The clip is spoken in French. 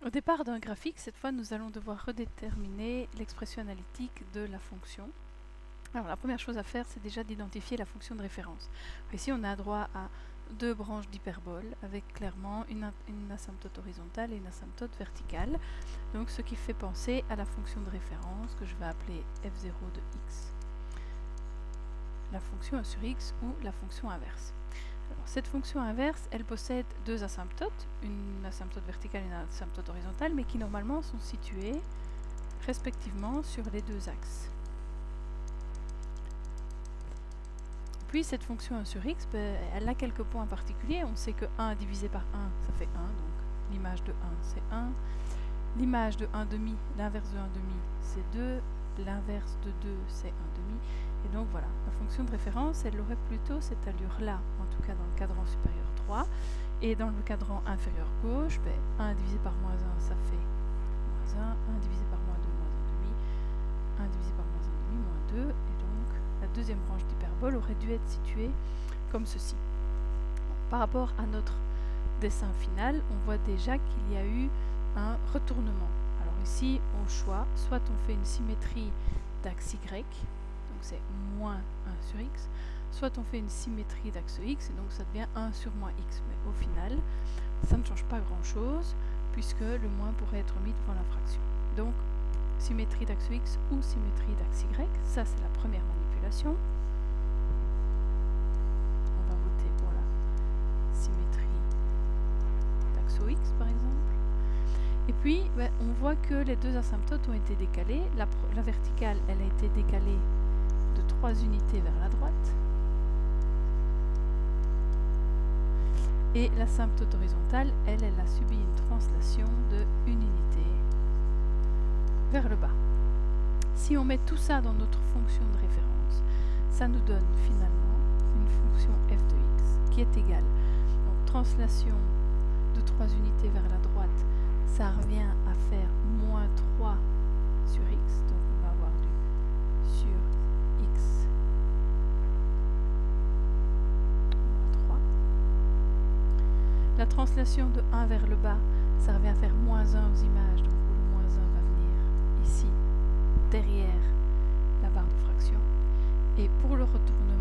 Au départ d'un graphique, cette fois, nous allons devoir redéterminer l'expression analytique de la fonction. Alors la première chose à faire, c'est déjà d'identifier la fonction de référence. Ici, on a droit à deux branches d'hyperbole avec clairement une asymptote horizontale et une asymptote verticale. Donc ce qui fait penser à la fonction de référence que je vais appeler f0 de x, la fonction 1 sur x ou la fonction inverse. Alors, cette fonction inverse, elle possède deux asymptotes, une asymptote verticale et une asymptote horizontale, mais qui normalement sont situées respectivement sur les deux axes. Puis cette fonction 1 sur x, elle a quelques points particuliers. On sait que 1 divisé par 1, ça fait 1, donc l'image de 1 c'est 1. L'image de 1 demi, l'inverse de 1 demi c'est 2, l'inverse de 2 c'est 1 demi. Et donc voilà, la fonction de référence, elle aurait plutôt cette allure-là, en tout cas dans le cadran supérieur 3. Et dans le cadran inférieur gauche, 1 divisé par moins 1, ça fait moins 1, 1 divisé par moins 2, moins 1 demi, 1 divisé par moins 1 demi, moins 2, et donc la deuxième branche d'hyperbole aurait dû être située comme ceci. Par rapport à notre dessin final, on voit déjà qu'il y a eu un retournement. Alors ici, au choix, soit on fait une symétrie d'axe Y, donc c'est moins 1 sur x, soit on fait une symétrie d'axe x, et donc ça devient 1 sur moins x. Mais au final, ça ne change pas grand-chose, puisque le moins pourrait être mis devant la fraction. Donc, symétrie d'axe x ou symétrie d'axe y, ça c'est la première manipulation. On va voter pour la symétrie d'axe x par exemple. Et puis, on voit que les deux asymptotes ont été décalées. La verticale, elle a été décalée de 3 unités vers la droite. Et l'asymptote horizontale, elle a subi une translation de 1 unité vers le bas. Si on met tout ça dans notre fonction de référence, ça nous donne finalement une fonction f de x qui est égale. Donc translation de 3 unités vers la droite, ça revient à faire moins 3 sur x, donc on va avoir du sur x moins 3. La translation de 1 vers le bas, ça revient à faire moins 1 aux images, donc le moins 1 va venir ici, derrière la barre de fraction. Et pour le retournement,